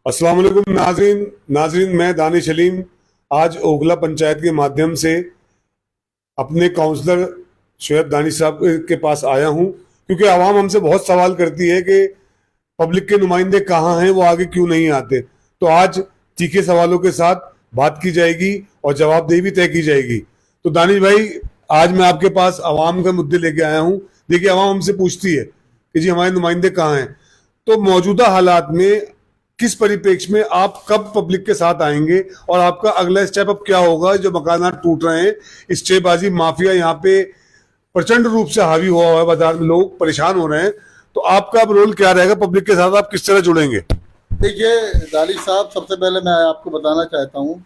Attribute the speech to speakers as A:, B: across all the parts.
A: अस्सलाम वालेकुम नाजरीन, मैं दानिश अलीम आज ओखला पंचायत के माध्यम से अपने काउंसलर शोएब दानिश साहब के पास आया हूं, क्योंकि आवाम हमसे बहुत सवाल करती है कि पब्लिक के नुमाइंदे कहाँ हैं, वो आगे क्यों नहीं आते। तो आज तीखे सवालों के साथ बात की जाएगी और जवाबदेही भी तय की जाएगी। तो दानिश भाई, आज मैं आपके पास आवाम के मुद्दे लेके आया हूं। देखिए, आवाम हमसे पूछती है कि जी हमारे नुमाइंदे कहाँ हैं। तो मौजूदा हालात में किस परिप्रेक्ष्य में आप कब पब्लिक के साथ आएंगे और आपका अगला स्टेप अब क्या होगा? जो मकानात टूट रहे हैं, स्टेबाजी माफिया यहाँ पे प्रचंड रूप से हावी हुआ है, बाजार में लोग परेशान हो रहे हैं, तो आपका अब रोल क्या रहेगा? पब्लिक के साथ आप किस तरह जुड़ेंगे?
B: देखिए दानिश साहब, सबसे पहले मैं आपको बताना चाहता हूँ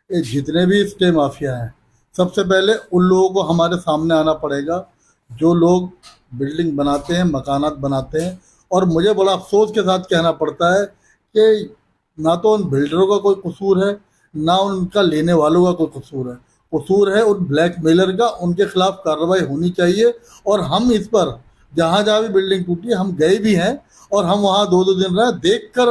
B: कि जितने भी स्टे माफिया हैं, सबसे पहले उन लोगों को हमारे सामने आना पड़ेगा जो लोग बिल्डिंग बनाते हैं, मकानात बनाते हैं। और मुझे बड़ा अफसोस के साथ कहना पड़ता है कि ना तो उन बिल्डरों का कोई कसूर है, ना उनका लेने वालों का कोई कसूर है। कसूर है उन ब्लैकमेलर का। उनके खिलाफ कार्रवाई होनी चाहिए। और हम इस पर जहाँ जहाँ भी बिल्डिंग टूटी हम गए भी हैं, और हम वहाँ दो दो दिन रहे। देख कर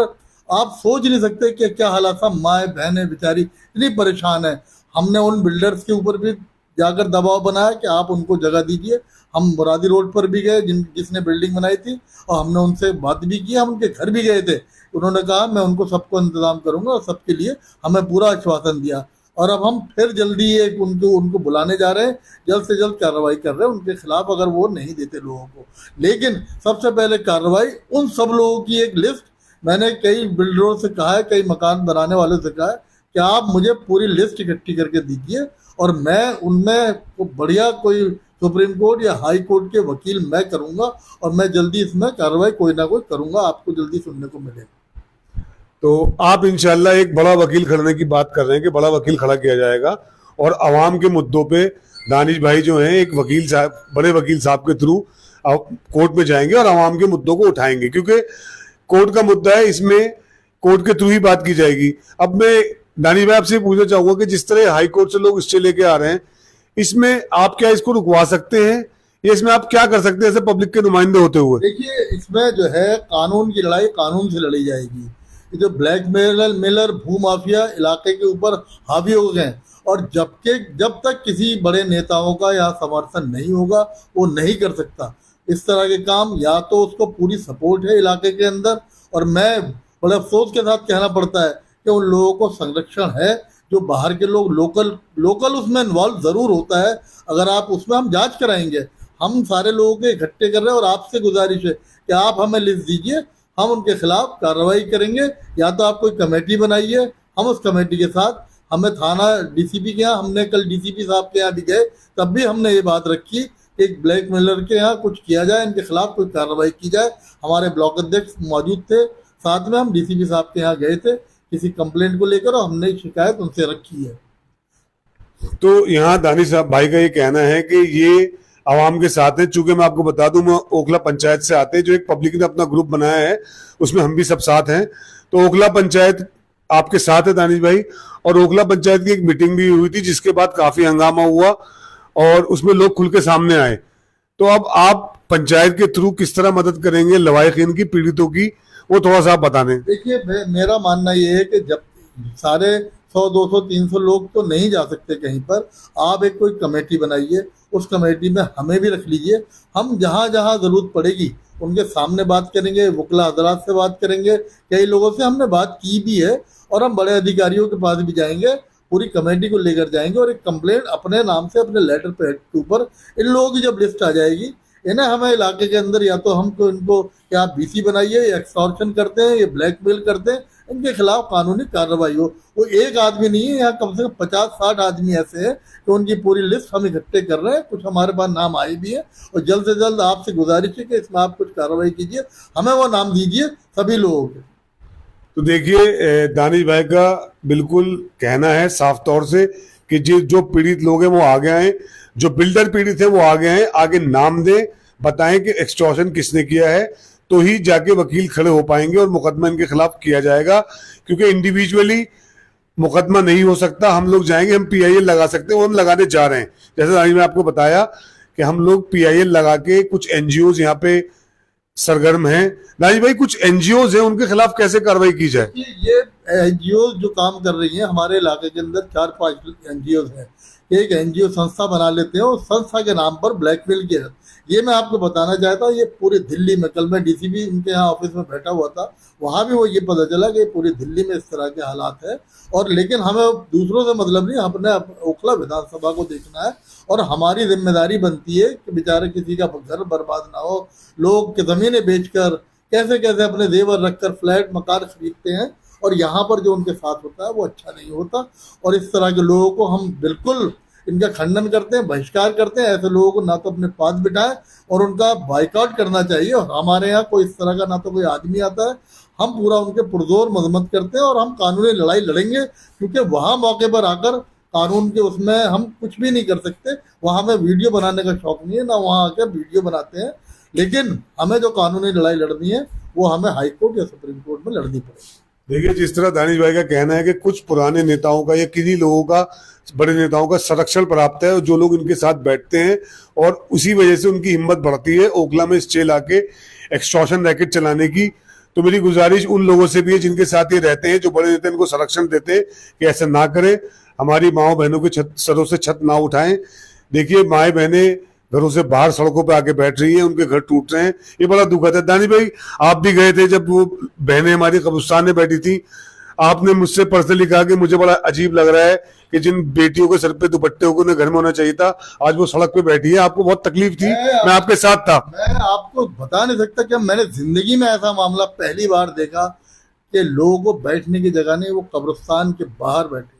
B: आप सोच नहीं सकते कि क्या हालात था। माए बहनें बेचारी इतनी परेशान है। हमने उन बिल्डर्स के ऊपर भी जाकर दबाव बनाया कि आप उनको जगह दीजिए। हम मुरादी रोड पर भी गए, जिसने बिल्डिंग बनाई थी, और हमने उनसे बात भी की। हम उनके घर भी गए थे। उन्होंने कहा मैं उनको सबको इंतजाम करूंगा, और सबके लिए हमें पूरा आश्वासन दिया। और अब हम फिर जल्दी एक उनको उनको बुलाने जा रहे हैं, जल्द से जल्द कार्रवाई कर रहे हैं उनके खिलाफ, अगर वो नहीं देते लोगों को। लेकिन सबसे पहले कार्रवाई उन सब लोगों की एक लिस्ट, मैंने कई बिल्डरों से कहा है, कई मकान बनाने वालों से कहा है कि आप मुझे पूरी लिस्ट इकट्ठी करके दीजिए, और मैं उनमें बढ़िया कोई सुप्रीम कोर्ट या हाई कोर्ट के वकील मैं करूंगा, और मैं जल्दी इसमें कार्रवाई कोई ना कोई करूंगा, आपको जल्दी सुनने को मिलेगा।
A: तो आप इंशाल्लाह एक बड़ा वकील खड़ने की बात कर रहे हैं कि बड़ा वकील खड़ा किया जाएगा, और आवाम के मुद्दों पे दानिश भाई जो हैं एक वकील साहब, बड़े वकील साहब के थ्रू कोर्ट में जाएंगे और आवाम के मुद्दों को उठाएंगे, क्योंकि कोर्ट का मुद्दा है, इसमें कोर्ट के थ्रू ही बात की जाएगी। अब मैं दानिश भाई आपसे पूछना चाहूंगा कि जिस तरह हाई कोर्ट से लोग स्टे लेके आ रहे हैं, इसमें आप क्या इसको रुकवा सकते हैं, या इसमें आप क्या कर सकते हैं ऐसे पब्लिक के नुमाइंदे होते हुए?
B: देखिए, इसमें जो है कानून की लड़ाई कानून से लड़ी जाएगी। ये जो ब्लैकमेलर भू माफिया इलाके के ऊपर हावी हो गए हैं, और जब तक किसी बड़े नेताओं का यहाँ समर्थन नहीं होगा, वो नहीं कर सकता इस तरह के काम। या तो उसको पूरी सपोर्ट है इलाके के अंदर, और मैं बड़े अफसोस के साथ कहना पड़ता है कि उन लोगों को संरक्षण है। जो बाहर के लोग लोकल उसमें इन्वॉल्व जरूर होता है। अगर आप उसमें हम जांच कराएंगे, हम सारे लोगों के इकट्ठे कर रहे हैं, और आपसे गुजारिश है कि आप हमें लिस्ट दीजिए, हम उनके खिलाफ कार्रवाई करेंगे। या तो आप कोई कमेटी बनाइए, हम उस कमेटी के साथ, हमें थाना डीसीपी के यहाँ, हमने कल डीसीपी साहब के यहाँ भी गए, तब भी हमने ये बात रखी कि एक ब्लैकमेलर के यहाँ कुछ किया जाए, इनके खिलाफ कोई कार्रवाई की जाए। हमारे ब्लॉक अध्यक्ष मौजूद थे, साथ में हम डीसीपी साहब के यहाँ गए थे किसी कंप्लेंट को लेकर, और हमने शिकायत उनसे रखी है।
A: तो यहाँ दानिश साहब भाई का ये कहना है कि ये आवाम के साथ है। चूंकि मैं आपको बता दूं, मैं ओखला पंचायत से आते, जो एक पब्लिक ने अपना ग्रुप बनाया है, उसमें हम भी सब साथ हैं। तो ओखला पंचायत आपके साथ है दानिश भाई, और ओखला पंचायत की एक मीटिंग भी हुई थी, जिसके बाद काफी हंगामा हुआ और उसमें लोग खुल के सामने आए। तो अब आप पंचायत के थ्रू किस तरह मदद करेंगे लवाहिकीन की, पीड़ितों की, वो थोड़ा सा आप बता दें।
B: देखिए, मेरा मानना ये है कि जब सारे 100 200 300 लोग तो नहीं जा सकते कहीं पर, आप एक कोई कमेटी बनाइए, उस कमेटी में हमें भी रख लीजिए। हम जहाँ जहाँ जरूरत पड़ेगी उनके सामने बात करेंगे, वकला हजरात से बात करेंगे, कई लोगों से हमने बात की भी है, और हम बड़े अधिकारियों के पास भी जाएंगे, पूरी कमेटी को लेकर जाएंगे, और एक कंप्लेंट अपने नाम से, अपने लेटर पैड के ऊपर इन लोगों की जब लिस्ट आ जाएगी, इन्हें हमें इलाके के अंदर या तो हमको इनको क्या बीसी बनाइए, या एक्सटॉर्शन करते हैं, ये ब्लैकमेल करते हैं, इनके खिलाफ कानूनी कार्रवाई हो। वो एक आदमी नहीं है, यहाँ कम से कम 50-60 आदमी ऐसे हैं कि उनकी पूरी लिस्ट हम इकट्ठे कर रहे हैं। कुछ हमारे पास नाम आए भी है, और जल्द से जल्द आपसे गुजारिश है कि इसमें आप कुछ कार्रवाई कीजिए, हमें वो नाम दीजिए सभी लोगों के।
A: तो देखिए, दानिश भाई का बिल्कुल कहना है साफ तौर से कि जो पीड़ित लोग हैं वो आगे आए, जो बिल्डर पीड़ित है वो आगे आए, आगे नाम दें, बताएं कि एक्सटॉर्शन किसने किया है, तो ही जाके वकील खड़े हो पाएंगे और मुकदमा इनके खिलाफ किया जाएगा। क्योंकि इंडिविजुअली मुकदमा नहीं हो सकता। हम लोग जाएंगे, हम पीआईएल लगा सकते हैं, वो हम लगाने जा रहे हैं। जैसे मैंने आपको बताया कि हम लोग पीआईएल लगा के कुछ एनजीओ यहाँ पे सरगर्म हैं। दानिश भाई, कुछ एनजीओज हैं, उनके खिलाफ कैसे कार्रवाई की जाए?
B: ये एनजीओ जो काम कर रही हैं हमारे इलाके के अंदर 4-5 एनजीओ हैं। एक एनजीओ संस्था बना लेते हैं और संस्था के नाम पर ब्लैकमेल किया जाता है। ये मैं आपको बताना चाहता हूँ, ये पूरी दिल्ली में, कल मैं डीसीपी उनके यहाँ ऑफिस में बैठा हुआ था, वहाँ भी वो ये पता चला कि पूरी दिल्ली में इस तरह के हालात है। और लेकिन हमें दूसरों से मतलब नहीं, हमने ओखला विधानसभा को देखना है और हमारी जिम्मेदारी बनती है कि बेचारे किसी का घर बर्बाद ना हो। लोग की ज़मीनें बेचकर कैसे कैसे अपने जेवर रखकर फ्लैट मकान खरीदते हैं और यहाँ पर जो उनके साथ होता है वो अच्छा नहीं होता। और इस तरह के लोगों को हम बिल्कुल इनका खंडन करते हैं, बहिष्कार करते हैं। ऐसे लोगों को ना तो अपने पास बिठाएं और उनका बाइकआउट करना चाहिए। और हमारे यहाँ कोई इस तरह का ना तो कोई आदमी आता है, हम पूरा उनके पुरजोर मजम्मत करते हैं और हम कानूनी लड़ाई लड़ेंगे, क्योंकि वहाँ मौके पर आकर कानून के उसमें हम कुछ भी नहीं कर सकते। वहाँ हमें वीडियो बनाने का शौक नहीं है, ना वहाँ आकर वीडियो बनाते हैं। लेकिन हमें जो कानूनी लड़ाई लड़नी है वो हमें हाई कोर्ट या सुप्रीम कोर्ट में लड़नी पड़ेगी।
A: देखिए, जिस तरह दानिश भाई का कहना है कि कुछ पुराने नेताओं का या किन्हीं लोगों का, बड़े नेताओं का संरक्षण प्राप्त है और जो लोग इनके साथ बैठते हैं और उसी वजह से उनकी हिम्मत बढ़ती है ओखला में स्टे लाके एक्सटॉर्शन रैकेट चलाने की। तो मेरी गुजारिश उन लोगों से भी है जिनके साथ ये रहते हैं, जो बड़े नेता इनको संरक्षण देते हैं, कि ऐसा ना करें। हमारी माओ बहनों के सरों से छत ना उठाएं। देखिए, माए बहनें घरों से बाहर सड़कों पे आके बैठ रही हैं, उनके घर टूट रहे हैं, ये बड़ा दुखद है। दानिश भाई, आप भी गए थे जब वो बहनें हमारी कब्रिस्तान में बैठी थी, आपने मुझसे पर्सनली कहा कि मुझे बड़ा अजीब लग रहा है कि जिन बेटियों के सर पे दुपट्टे होकर उन्हें घर में होना चाहिए था, आज वो सड़क पे बैठी है। आपको बहुत तकलीफ थी, मैं आपके साथ था।
B: मैं आपको बता नहीं सकता कि मैंने जिंदगी में ऐसा मामला पहली बार देखा कि लोगों को बैठने की जगह नहीं, वो कब्रिस्तान के बाहर बैठे।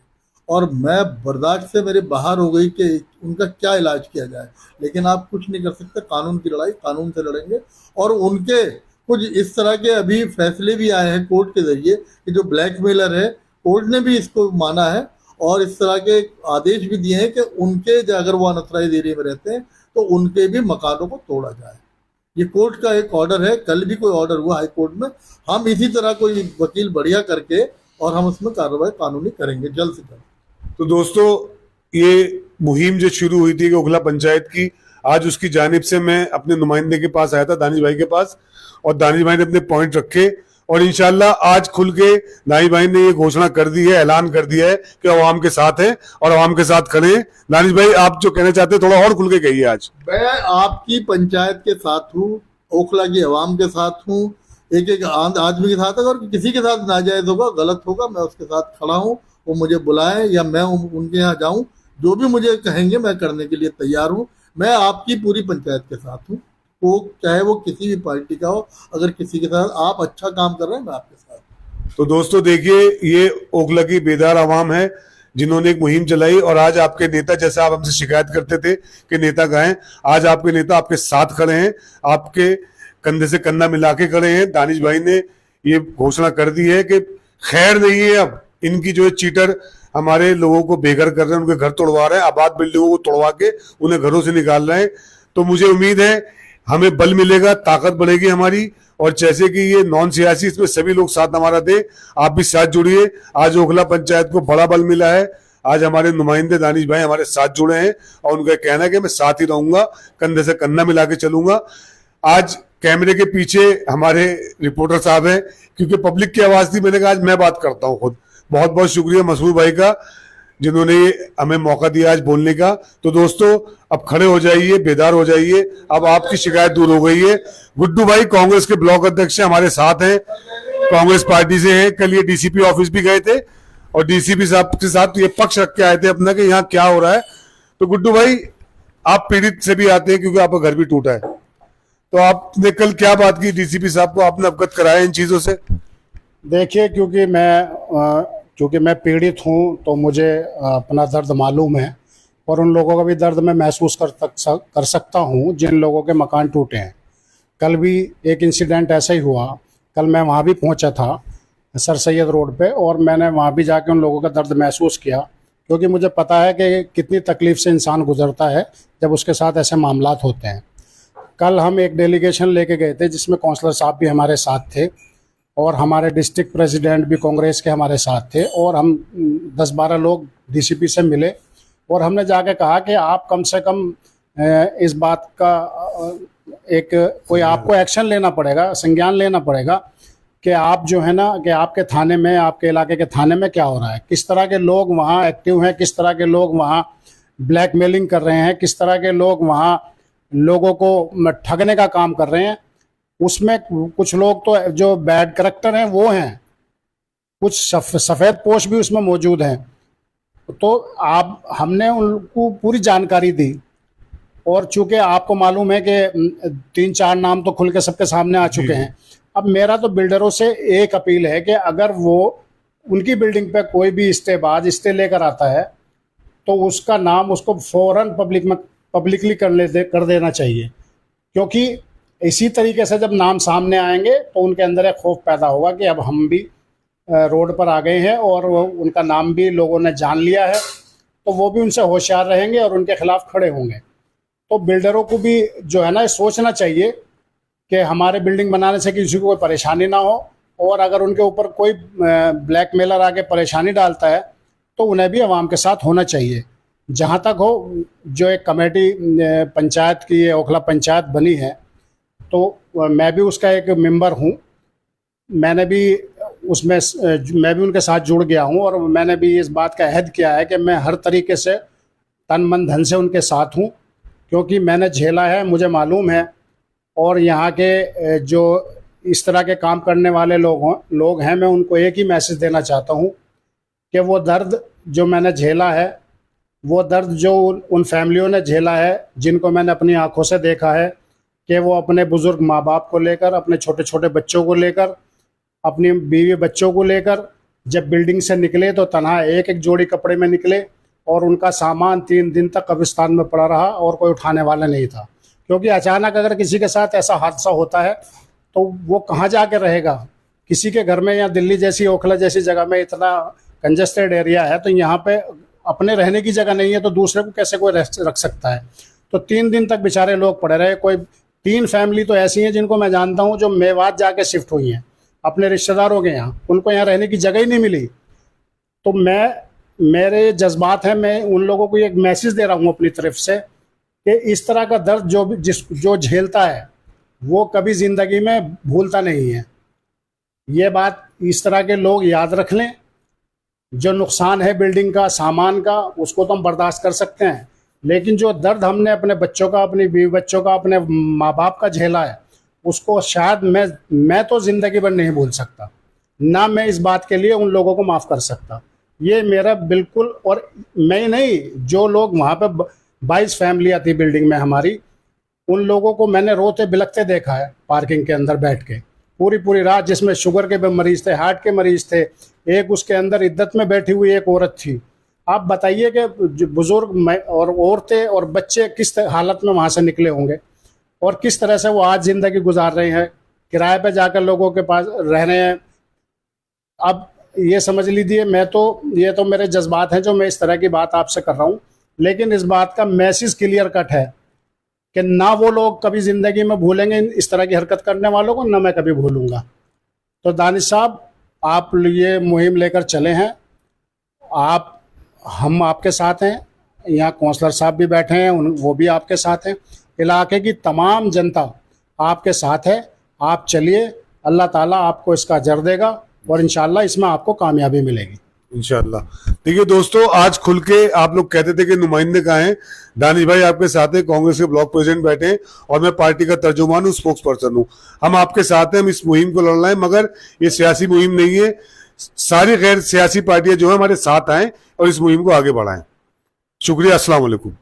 B: और मैं बर्दाश्त से मेरे बाहर हो गई कि उनका क्या इलाज किया जाए। लेकिन आप कुछ नहीं कर सकते, कानून की लड़ाई कानून से लड़ेंगे। और उनके कुछ इस तरह के अभी फैसले भी आए हैं कोर्ट के जरिए कि जो ब्लैकमेलर है, कोर्ट ने भी इसको माना है और इस तरह के आदेश भी दिए हैं कि उनके अगर वो अनथराइज एरिया में रहते हैं तो उनके भी मकानों को तोड़ा जाए। ये कोर्ट का एक ऑर्डर है, कल भी कोई ऑर्डर हुआ हाई कोर्ट में। हम इसी तरह कोई वकील बढ़िया करके और हम उसमें कार्रवाई कानूनी करेंगे जल्द से जल्द।
A: तो दोस्तों, ये मुहिम जो शुरू हुई थी ओखला पंचायत की, आज उसकी जानिब से मैं अपने नुमाइंदे के पास आया था, दानिश भाई के पास, और दानिश भाई ने अपने पॉइंट रखे और इंशाल्लाह आज खुल के दानिश भाई ने ये घोषणा कर दी है, ऐलान कर दिया है कि अवाम के साथ है और अवाम के साथ खड़े हैं। दानिश भाई, आप जो कहना चाहते हैं थोड़ा और खुल के कहिए। आज
B: मैं आपकी पंचायत के साथ हूँ, ओखला की अवाम के साथ हूँ, एक एक आदमी के साथ। अगर किसी के साथ नाजायज होगा, गलत होगा, मैं उसके साथ खड़ा हूँ। वो मुझे बुलाएं या मैं उनके यहाँ जाऊं, जो भी मुझे कहेंगे मैं करने के लिए तैयार हूं। मैं आपकी पूरी पंचायत के साथ हूं, वो चाहे वो किसी भी पार्टी का हो। अगर किसी के साथ आप अच्छा काम कर रहे हैं, मैं आपके साथ हूं।
A: तो दोस्तों देखिए, ये ओखला की बेदार आवाम है जिन्होंने एक मुहिम चलाई और आज आपके नेता, जैसा आप हमसे शिकायत करते थे कि नेता गाएं, आज आपके नेता आपके साथ खड़े हैं, आपके कंधे से कंधा मिला के खड़े हैं। दानिश भाई ने ये घोषणा कर दी है कि खैर नहीं है, अब इनकी जो है चीटर हमारे लोगों को बेघर कर रहे हैं, उनके घर तोड़वा रहे हैं, आबाद बिल्डिंगों को तोड़वा के उन्हें घरों से निकाल रहे हैं। तो मुझे उम्मीद है हमें बल मिलेगा, ताकत बढ़ेगी हमारी। और जैसे कि ये नॉन सियासी, इसमें सभी लोग साथ हमारा दें, आप भी साथ जुड़िए। आज ओखला पंचायत को बड़ा बल मिला है। आज हमारे नुमाइंदे दानिश भाई हमारे साथ जुड़े हैं और उनका कहना है कि मैं साथ ही रहूंगा, कंधे से कंधा मिला के चलूंगा। आज कैमरे के पीछे हमारे रिपोर्टर साहब हैं, क्योंकि पब्लिक की आवाज थी, मैंने कहा आज मैं बात करता हूँ खुद। बहुत बहुत शुक्रिया मसरूर भाई का, जिन्होंने हमें मौका दिया आज बोलने का। तो दोस्तों, अब खड़े हो जाइए, बेदार हो जाइए, अब आपकी शिकायत दूर हो गई है। गुड्डू भाई कांग्रेस के ब्लॉक अध्यक्ष हमारे साथ हैं, कांग्रेस पार्टी से हैं। कल ये डीसीपी ऑफिस भी गए थे और डीसीपी साहब के साथ ये पक्ष रख के आए थे अपना कि यहाँ क्या हो रहा है। तो गुड्डू भाई, आप पीड़ित से भी आते हैं क्योंकि आपका घर भी टूटा है, तो आपने कल क्या बात की डीसीपी साहब को, आपने अवगत कराया इन चीजों से?
C: देखिए, क्योंकि मैं पीड़ित हूँ तो मुझे अपना दर्द मालूम है और उन लोगों का भी दर्द मैं महसूस कर सकता हूँ जिन लोगों के मकान टूटे हैं। कल भी एक इंसिडेंट ऐसा ही हुआ। कल मैं वहाँ भी पहुँचा था सर सैयद रोड पे और मैंने वहाँ भी जाके उन लोगों का दर्द महसूस किया, क्योंकि मुझे पता है कि कितनी तकलीफ़ से इंसान गुजरता है जब उसके साथ ऐसे मामलात होते हैं। कल हम एक डेलीगेशन लेके गए थे जिसमें काउंसलर साहब भी हमारे साथ थे और हमारे डिस्ट्रिक्ट प्रेसिडेंट भी कांग्रेस के हमारे साथ थे और हम 10-12 लोग डीसीपी से मिले और हमने जाके कहा कि आप कम से कम इस बात का एक कोई आपको एक्शन लेना पड़ेगा, संज्ञान लेना पड़ेगा कि आप जो है ना कि आपके थाने में, आपके इलाके के थाने में क्या हो रहा है, किस तरह के लोग वहाँ एक्टिव हैं, किस तरह के लोग वहाँ ब्लैकमेलिंग कर रहे हैं, किस तरह के लोग वहाँ लोगों को ठगने का काम कर रहे हैं। उसमें कुछ लोग तो जो बैड करैक्टर हैं वो हैं, कुछ सफ़ेद पोश भी उसमें मौजूद हैं। तो आप हमने उनको पूरी जानकारी दी, और चूंकि आपको मालूम है कि 3-4 नाम तो खुल के सबके सामने आ चुके हैं। अब मेरा तो बिल्डरों से एक अपील है कि अगर वो उनकी बिल्डिंग पे कोई भी स्टे लेकर आता है तो उसका नाम उसको फौरन पब्लिकली कर देना चाहिए, क्योंकि इसी तरीके से जब नाम सामने आएंगे तो उनके अंदर एक खौफ पैदा होगा कि अब हम भी रोड पर आ गए हैं और उनका नाम भी लोगों ने जान लिया है, तो वो भी उनसे होशियार रहेंगे और उनके खिलाफ खड़े होंगे। तो बिल्डरों को भी जो है ना सोचना चाहिए कि हमारे बिल्डिंग बनाने से किसी को कोई परेशानी ना हो, और अगर उनके ऊपर कोई ब्लैकमेलर आके परेशानी डालता है तो उन्हें भी आवाम के साथ होना चाहिए। जहाँ तक हो, जो एक कमेटी पंचायत की, ये ओखला पंचायत बनी है, तो मैं भी उसका एक मेंबर हूँ। मैंने भी मैं भी उनके साथ जुड़ गया हूँ, और मैंने भी इस बात का अहद किया है कि मैं हर तरीके से तन मन धन से उनके साथ हूँ, क्योंकि मैंने झेला है, मुझे मालूम है। और यहाँ के जो इस तरह के काम करने वाले लोग हैं, मैं उनको एक ही मैसेज देना चाहता हूँ कि वो दर्द जो मैंने झेला है, वो दर्द जो उन फैमिलियों ने झेला है, जिनको मैंने अपनी आंखों से देखा है कि वो अपने बुज़ुर्ग माँ बाप को लेकर, अपने छोटे छोटे बच्चों को लेकर, अपनी बीवी बच्चों को लेकर जब बिल्डिंग से निकले तो तनहा एक एक जोड़ी कपड़े में निकले, और उनका सामान 3 दिन तक कब्रिस्तान में पड़ा रहा और कोई उठाने वाला नहीं था। क्योंकि अचानक अगर किसी के साथ ऐसा हादसा होता है तो वो कहाँ जाके रहेगा। किसी के घर में, या दिल्ली जैसी, ओखला जैसी जगह में इतना कंजस्टेड एरिया है, तो यहाँ पे अपने रहने की जगह नहीं है, तो दूसरे को कैसे कोई रख सकता है। तो 3 दिन तक बेचारे लोग पड़े रहे। कोई 3 फैमिली तो ऐसी हैं जिनको मैं जानता हूँ जो मेवात जाके शिफ्ट हुई हैं अपने रिश्तेदारों के यहाँ, उनको यहाँ रहने की जगह ही नहीं मिली। तो मेरे जज्बात हैं, मैं उन लोगों को एक मैसेज दे रहा हूँ अपनी तरफ से कि इस तरह का दर्द जो झेलता है वो कभी ज़िंदगी में भूलता नहीं है। ये बात इस तरह के लोग याद रख लें। जो नुकसान है बिल्डिंग का, सामान का, उसको तो हम बर्दाश्त कर सकते हैं, लेकिन जो दर्द हमने अपने बच्चों का, अपनी बीवी बच्चों का, अपने माँ बाप का झेला है, उसको शायद मैं तो ज़िंदगी भर नहीं भूल सकता, ना मैं इस बात के लिए उन लोगों को माफ़ कर सकता। ये मेरा बिल्कुल, और मैं नहीं, जो लोग वहाँ पे 22 फैमिलियाँ थी बिल्डिंग में हमारी, उन लोगों को मैंने रोते बिलखते देखा है पार्किंग के अंदर बैठ के पूरी रात, जिसमें शुगर के भी मरीज़ थे, हार्ट के मरीज़ थे, एक उसके अंदर इद्दत में बैठी हुई एक औरत थी। आप बताइए कि बुज़ुर्ग और औरतें और बच्चे किस हालत में वहाँ से निकले होंगे, और किस तरह से वो आज ज़िंदगी गुजार रहे हैं, किराए पे जाकर लोगों के पास रह रहे हैं। अब ये समझ लीजिए, ये तो मेरे जज्बात हैं जो मैं इस तरह की बात आपसे कर रहा हूँ, लेकिन इस बात का मैसेज क्लियर कट है कि ना वो लोग कभी ज़िंदगी में भूलेंगे इस तरह की हरकत करने वालों को, ना मैं कभी भूलूंगा। तो दानिश साहब, आप ये मुहिम लेकर चले हैं, हम आपके साथ हैं, यहाँ कौंसलर साहब भी बैठे हैं, वो भी आपके साथ हैं, इलाके की तमाम जनता आपके साथ है। आप चलिए, अल्लाह ताला आपको इसका अजर देगा और इंशाल्लाह इसमें आपको कामयाबी मिलेगी
A: इंशाल्लाह। देखिए दोस्तों, आज खुल के आप लोग कहते थे कि नुमाइंदे कहाँ हैं, दानिश भाई आपके साथ हैं, कांग्रेस के ब्लॉक प्रेसिडेंट बैठे हैं, और मैं पार्टी का तर्जुमान हूँ, स्पोक्स पर्सन हूँ। हम आपके साथ हैं, हम इस मुहिम को लड़ रहे हैं, मगर ये सियासी मुहिम नहीं है। सारी गैर सियासी पार्टियां जो है हमारे साथ आएँ और इस मुहिम को आगे बढ़ाएं। शुक्रिया, अस्सलाम वालेकुम।